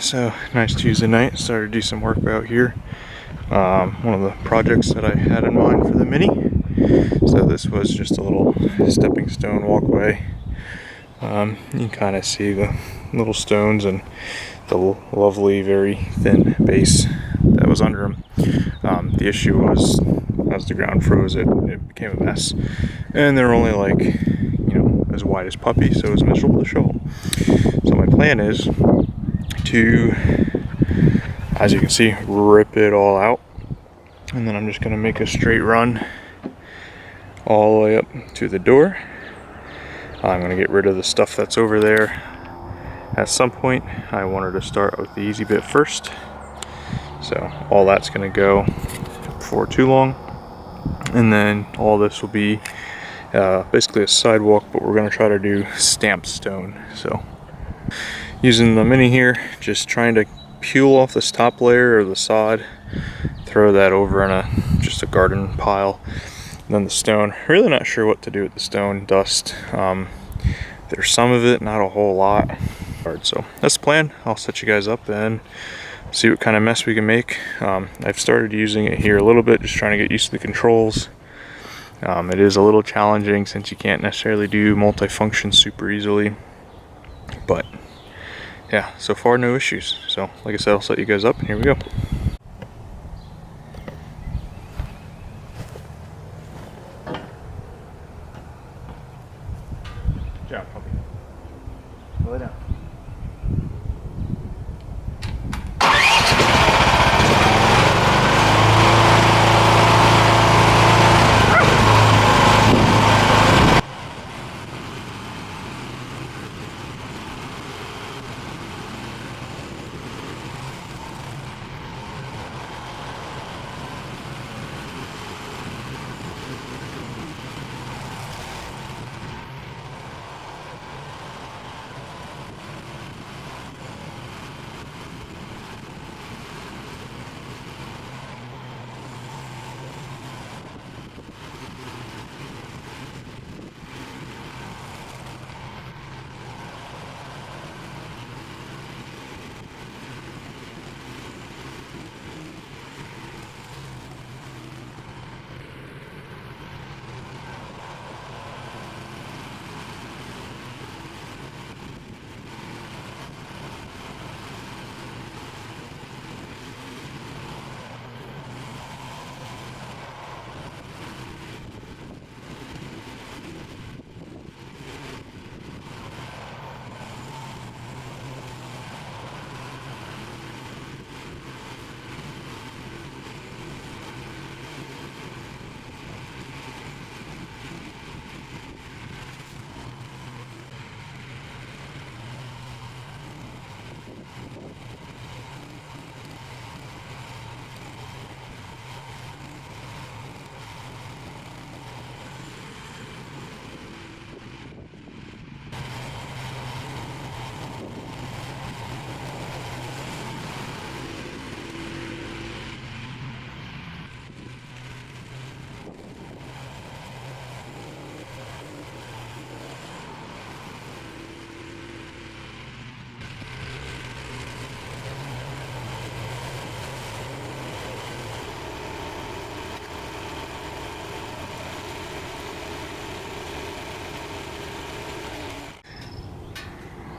So nice Tuesday night. Started to do some work out here. One of the projects that I had in mind for the Mini. So this was just a little stepping stone walkway. You can kind of see the little stones and the lovely, very thin base that was under them. The issue was, as the ground froze, it became a mess, and they're only like, as wide as puppy, so it was miserable to shovel. So my plan is to, as you can see, rip it all out, and then I'm just going to make a straight run all the way up to the door. I'm going to get rid of the stuff that's over there. At some point I wanted to start with the easy bit first, so all that's going to go before too long, and then all this will be basically a sidewalk, but we're going to try to do stamped stone. So using the Mini here, just trying to peel off this top layer of the sod, throw that over in just a garden pile. And then the stone, really not sure what to do with the stone dust. There's some of it, not a whole lot. So that's the plan. I'll set you guys up and see what kind of mess we can make. I've started using it here a little bit, just trying to get used to the controls. It is a little challenging since you can't necessarily do multi-function super easily, but yeah, so far no issues. So like I said, I'll set you guys up and here we go. Good job, puppy. Lay down.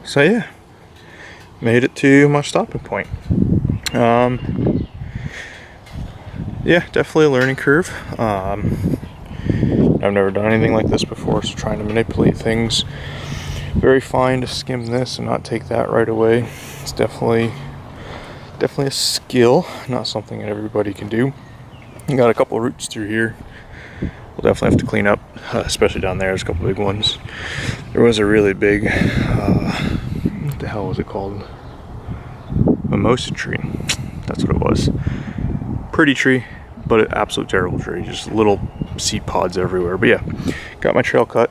So yeah, made it to my stopping point. Yeah, definitely a learning curve. I've never done anything like this before, so trying to manipulate things very fine to skim this and not take that right away. It's definitely a skill, not something that everybody can do. You got a couple of roots through here. We'll definitely have to clean up, especially down there. There's a couple big ones. There was a really big, what the hell was it called? Mimosa tree. That's what it was. Pretty tree, but an absolute terrible tree. Just little seed pods everywhere. But yeah, got my trail cut.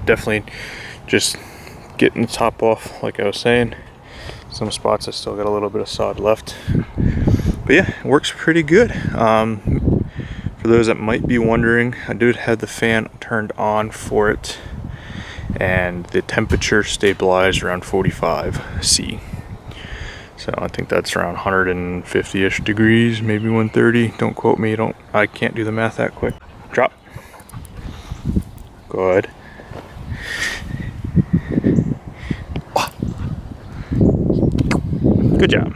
Definitely just getting the top off, like I was saying. Some spots I still got a little bit of sod left. But yeah, it works pretty good. For those that might be wondering, I did have the fan turned on for it, and the temperature stabilized around 45 C. So I think that's around 150-ish degrees, maybe 130. Don't quote me. I can't do the math that quick. Drop. Good. Good job.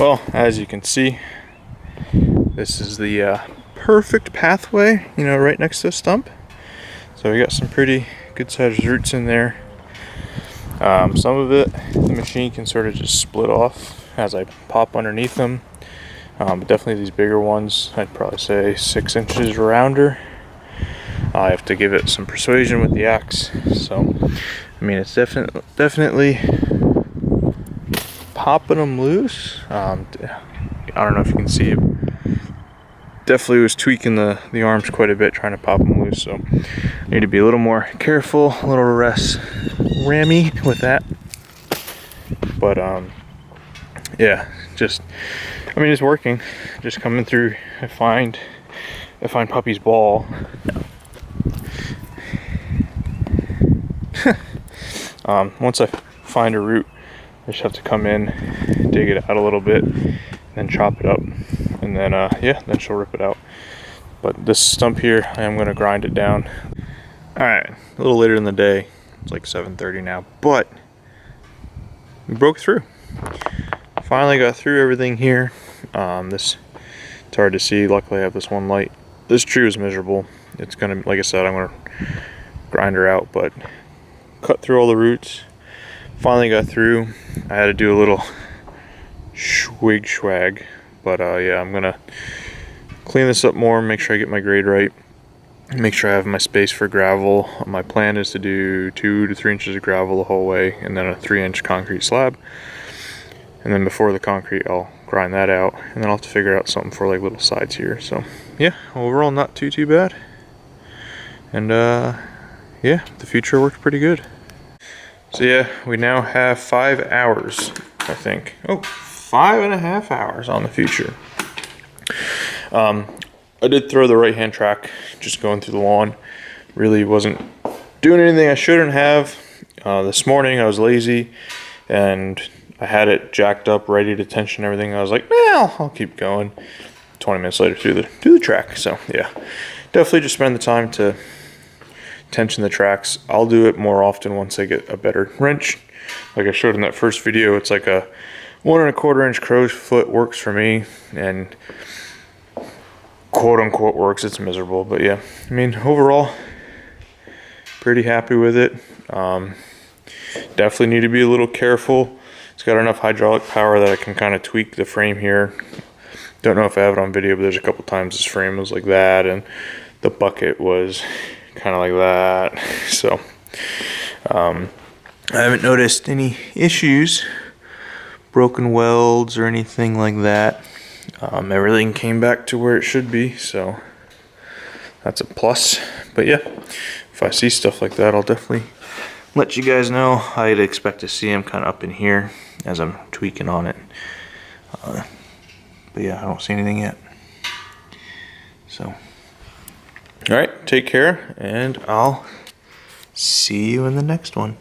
Well, as you can see, this is the perfect pathway, you know, right next to a stump. So we got some pretty good sized roots in there. Some of it, the machine can sort of just split off as I pop underneath them. But definitely these bigger ones, I'd probably say 6 inches rounder. I have to give it some persuasion with the axe. So, I mean, it's definitely popping them loose. I don't know if you can see it. Definitely was tweaking the arms quite a bit trying to pop them loose. So, I need to be a little more careful, a little less rammy with that. But yeah, just, I mean, it's working. Just coming through, I find Puppy's ball. Once I find a root, I just have to come in, dig it out a little bit, then chop it up, and then yeah, then she'll rip it out. But this stump here, I am gonna grind it down. All right, a little later in the day. It's like 7:30 now, but we broke through. Finally got through everything here. It's hard to see. Luckily I have this one light. This tree was miserable. It's gonna, like I said, I'm gonna grind her out, but cut through all the roots. Finally got through. I had to do a little swag, but yeah, I'm gonna clean this up more, make sure I get my grade right, make sure I have my space for gravel. My plan is to do 2 to 3 inches of gravel the whole way, and then a 3-inch concrete slab. And then before the concrete, I'll grind that out, and then I'll have to figure out something for like little sides here. So yeah, overall not too bad. And yeah, the Future worked pretty good. So yeah, we now have 5 hours, I think. Oh, 5.5 hours on the Future. I did throw the right-hand track, just going through the lawn. Really wasn't doing anything I shouldn't have. This morning I was lazy, and I had it jacked up, ready to tension everything. I was like, well, I'll keep going. 20 minutes later, do the track. So yeah, definitely just spend the time to tension the tracks. I'll do it more often once I get a better wrench. Like I showed in that first video, it's like a 1 1/4 inch crow's foot works for me, and quote unquote works. It's miserable, but yeah, I mean, overall, pretty happy with it. Definitely need to be a little careful. It's got enough hydraulic power that I can kind of tweak the frame here. Don't know if I have it on video, but there's a couple times this frame was like that, and the bucket was kind of like that. So I haven't noticed any issues, broken welds or anything like that. Everything came back to where it should be, so that's a plus. But yeah, if I see stuff like that, I'll definitely let you guys know. I'd expect to see them kind of up in here as I'm tweaking on it. But yeah, I don't see anything yet. So, all right, take care, and I'll see you in the next one.